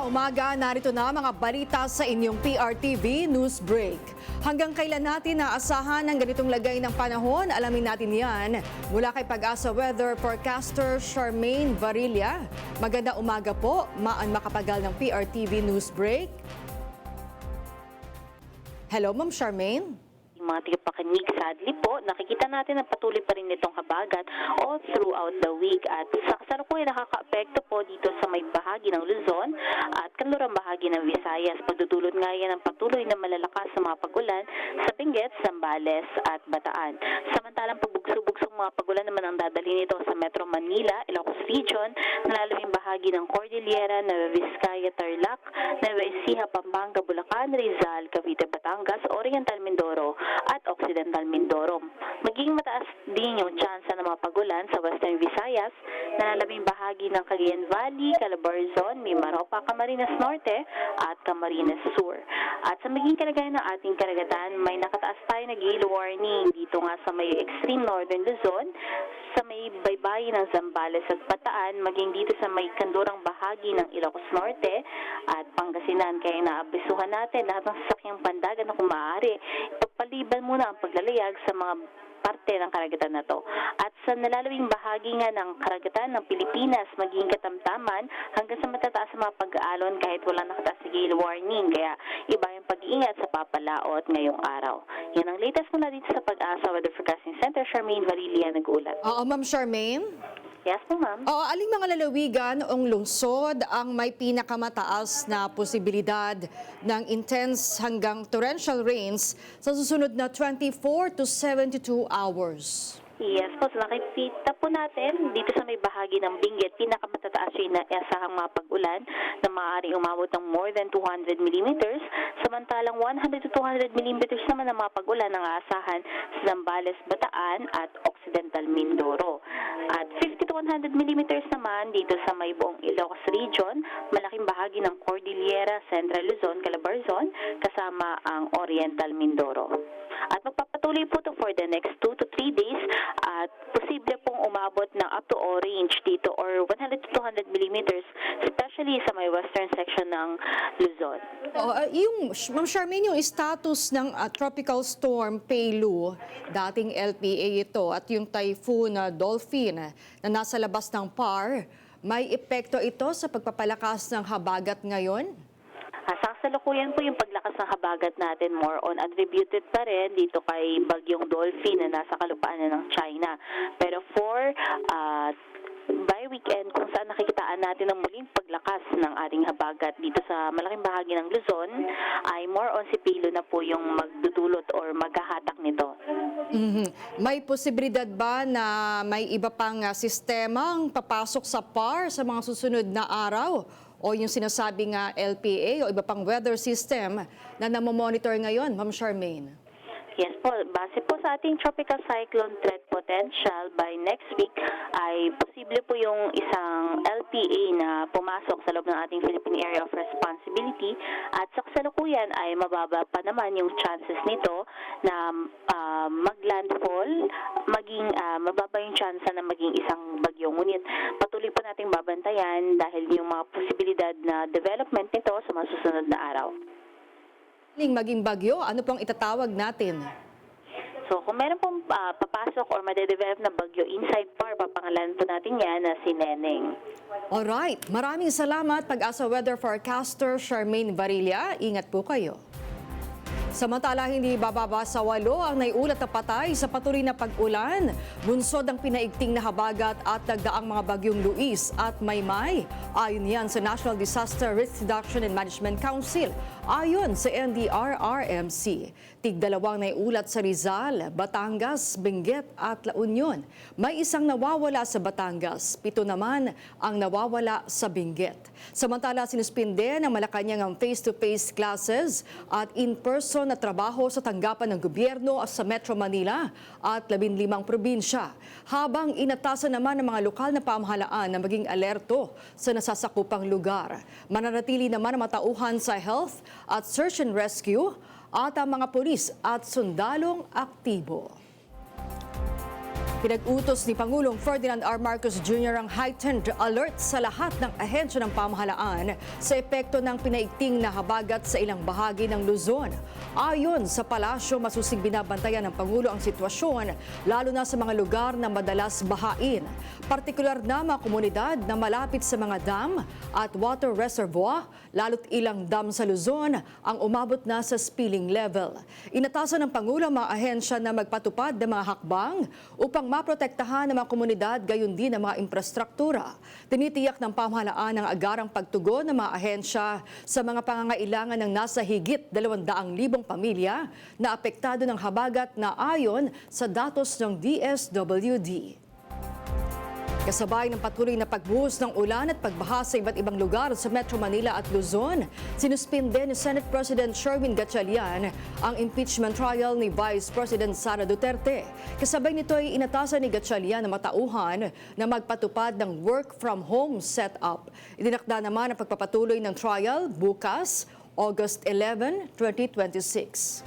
Magandang umaga, narito na mga balita sa inyong PRTV News Break. Hanggang kailan natin naasahan ang ganitong lagay ng panahon? Alamin natin yan mula kay Pag-asa Weather Forecaster Charmaine Varilla. Magandang umaga po, makapagal ng PRTV News Break. Hello, Ma'am Charmaine. Mga tigapakinig, sadly po, nakikita natin na patuloy pa rin itong habagat all throughout the week at sa kasalukuyan nakaka-apekto po dito sa may bahagi ng Luzon at kanlurang bahagi ng Visayas. Pagdudulot nga yan ng patuloy na malalakas na mga pagulan sa Benguet, Zambales at Bataan. Samantalang pagbugsong mga pagulan naman ang dadalhin nito sa Metro Manila, Ilocos Region, nalalawing bahagi ng Cordillera, Nueva Vizcaya, Tarlac, Nueva Ecija, Pampanga, Bulacan, Rizal, Cavite, Batangas, Oriental Mindoro at Occidental Mindoro. Magiging mataas din yung tsansa ng mga pagulan sa Western Visayas, nalalabing bahagi ng Cagayan Valley, Calabarzon, Mimaropa, Camarines Norte at Camarines Sur. At sa magiging kalagayan ng ating karagatan, may nakataas tayo na gale warning dito nga sa may extreme northern Luzon, sa may baybayin ng Zambales at Bataan, maging dito sa may kandurang bahagi ng Ilocos Norte at Pangasinan. Kaya naabisuhan natin lahat ng sasakyang pandagat na kung maaari, ipagpaliban muna ang paglalayag sa mga parte ng karagatan na to. At sa nalalawing bahagi nga ng karagatan ng Pilipinas, maging katamtaman hanggang sa matataas sa mga pag-aalon kahit wala nakataas sa gale warning. Kaya iba yung pag-iingat sa papalaot ngayong araw. Yan ang latest mula dito sa Pag-asa Weather Forecasting Center. Charmaine Varilla nag-ulat. Oo, Ma'am Charmaine. Yes po, ma'am. Oo, aling mga lalawigan o lungsod ang may pinakamataas na posibilidad ng intense hanggang torrential rains sa susunod na 24 to 72 hours? Yes po, so nakikita po natin dito sa may bahagi ng Benguet, pinakamatataas yung inaasahang mga pag-ulan na maaaring umabot ng more than 200 millimeters. Samantalang 100 to 200 millimeters naman ang mga pag-ulan ng aasahan sa Zambales, Bataan at Occidental Mindoro. At 50 to 100 millimeters naman dito sa may buong Ilocos Region, malaking bahagi ng Cordillera, Central Luzon, Calabarzon, kasama ang Oriental Mindoro. At magpapatuloy po ito for the next 2 to 3 days at posible pong umabot ng up to orange dito or 100 to 200 millimeters, especially sa may western section ng Luzon. Ma'am Charmaine, yung status ng Tropical Storm Peilu, dating LPA ito, at yung Typhoon Dolphin na nasa labas ng PAR, may epekto ito sa pagpapalakas ng habagat ngayon? Sa kasalukuyan po yung paglakas ng habagat natin more on attributed pa rin dito kay Bagyong Dolphin na nasa kalupaan na ng China. Pero for by weekend, kung saan nakikitaan natin ang muling paglakas ng ating habagat dito sa malaking bahagi ng Luzon, ay more on si Pilo na po yung magdudulot or maghahatak nito. May posibilidad ba na may iba pang sistemang papasok sa PAR sa mga susunod na araw? O yung sinasabing LPA o iba pang weather system na namomonitor ngayon, Ma'am Charmaine? Yes po, base po sa ating tropical cyclone threat potential by next week ay posible po yung isang LPA na pumasok sa loob ng ating Philippine Area of Responsibility at sa kasalukuyan ay mababa pa naman yung chances nito na maglandfall, mababa yung chance na maging isang bagyo. Ngunit patuloy po nating babantayan dahil yung mga posibilidad na development nito sa mga susunod na araw. Maging bagyo, ano pong itatawag natin? So, kung meron pong papasok or madedevelop na bagyo inside PAR, papangalanan po natin yan na si Neneng. Alright, maraming salamat Pag-asa Weather Forecaster Charmaine Varilla. Ingat po kayo. Samantala, hindi bababa sa 8 ang naiulat na patay sa patuloy na pag-ulan. Bunsod ang pinaigting na habagat at nagdaang mga bagyong Luis at Maymay. Ayon yan sa National Disaster Risk Reduction and Management Council. Ayon sa NDRRMC, tig-2 naiulat sa Rizal, Batangas, Benguet at La Union. May isang nawawala sa Batangas, 7 naman ang nawawala sa Benguet. Samantala, sinuspinde ng Malacanang ang face-to-face classes at in-person na trabaho sa tanggapan ng gobyerno sa Metro Manila at 15 probinsya. Habang inatasan naman ng mga lokal na pamahalaan na maging alerto sa nasasakupang lugar. Mananatili naman ang matauhan sa health at search and rescue at ang mga pulis at sundalong aktibo. Pinag-utos ni Pangulong Ferdinand R. Marcos Jr. ang heightened alert sa lahat ng ahensya ng pamahalaan sa epekto ng pinaigting na habagat sa ilang bahagi ng Luzon. Ayon sa palasyo, masusing binabantayan ng Pangulo ang sitwasyon, lalo na sa mga lugar na madalas bahain. Partikular na mga komunidad na malapit sa mga dam at water reservoir, lalo't ilang dam sa Luzon ang umabot na sa spilling level. Inatasan ng Pangulo ang mga ahensya na magpatupad ng mga hakbang upang maprotektahan ng mga komunidad gayon din ang mga infrastruktura. Tinitiyak ng pamahalaan ang agarang pagtugon ng mga ahensya sa mga pangangailangan ng nasa higit 200,000 pamilya na apektado ng habagat na ayon sa datos ng DSWD. Kasabay ng patuloy na pagbuhos ng ulan at pagbaha sa iba't ibang lugar sa Metro Manila at Luzon, sinuspinde ni Senate President Sherwin Gatchalian ang impeachment trial ni Vice President Sara Duterte. Kasabay nito ay inatasan ni Gatchalian na matauhan na magpatupad ng work from home setup. Idinakda naman ang pagpapatuloy ng trial bukas, August 11, 2026.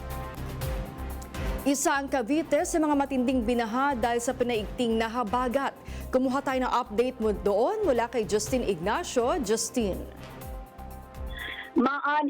Isa ang Cavite sa mga matinding binaha dahil sa pinaigting na habagat. Kumuha tayo ng update mo doon mula kay Justine Ignacio. Justine.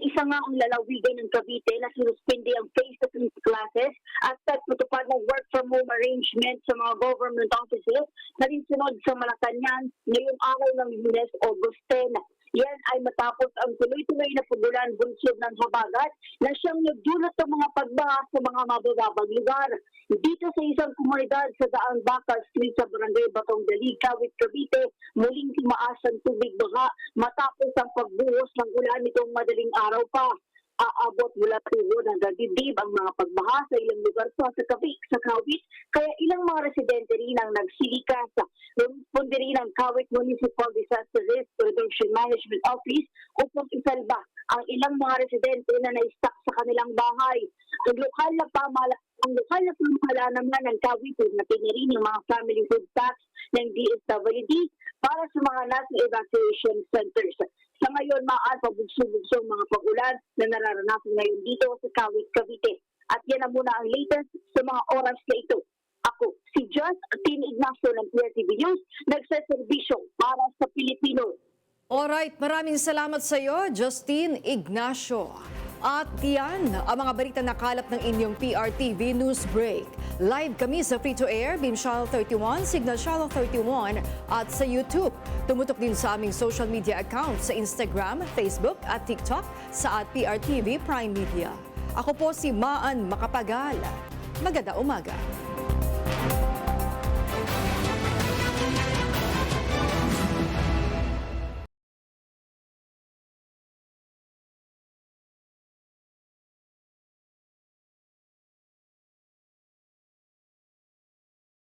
Isa nga ang lalawigan ng Cavite na sinuspindi ang face-to-face classes at nagpatupad ng work from home arrangement sa mga government offices na rin sunod sa Malacanang ngayong araw ng Lunes, August 10. Yan ay matapos ang tuloy-tuloy na pagulan bunsod ng habagat na siyang nagdulot ng mga pagbaha sa mga mabababang lugar. Dito sa isang komunidad sa Daan Bakal Street sa Barangay Batong Dalig, Kawit, Cavite, muling tumaas ang tubig baha matapos ang pagbuhos ng ulan nitong madaling araw pa. Aabot mula tubo ng dagdib ang mga pagbaha sa ilang lugar sa Kawit, kaya ilang mga residente rin ang nagsilikas. Responde rin ang Kawit Municipal Disaster Risk Reduction Management Office upang isalba ang ilang mga residente na na-stuck sa kanilang bahay. Ang lokal na pamahalaan naman ng Kawit na pinirin yung mga family food packs ng DSWD para sa mga nasa evacuation centers. Sa ngayon, pabugso-bugsong mga pag-ulan na nararanasan ngayon dito sa Kawit, Cavite. At yan na muna ang latest sa mga oras na ito. Ako, si Justine Ignacio ng PRTV News, nagsaserbisyo para sa Pilipino. Alright, maraming salamat sa iyo, Justine Ignacio. At yan ang mga balita na kalap ng inyong PRTV News Break. Live kami sa free-to-air, Beam Channel 31, Signal Channel 31 at sa YouTube. Tumutok din sa aming social media accounts sa Instagram, Facebook at TikTok sa @PRTV Prime Media. Ako po si Maan Macapagal. Magandang umaga.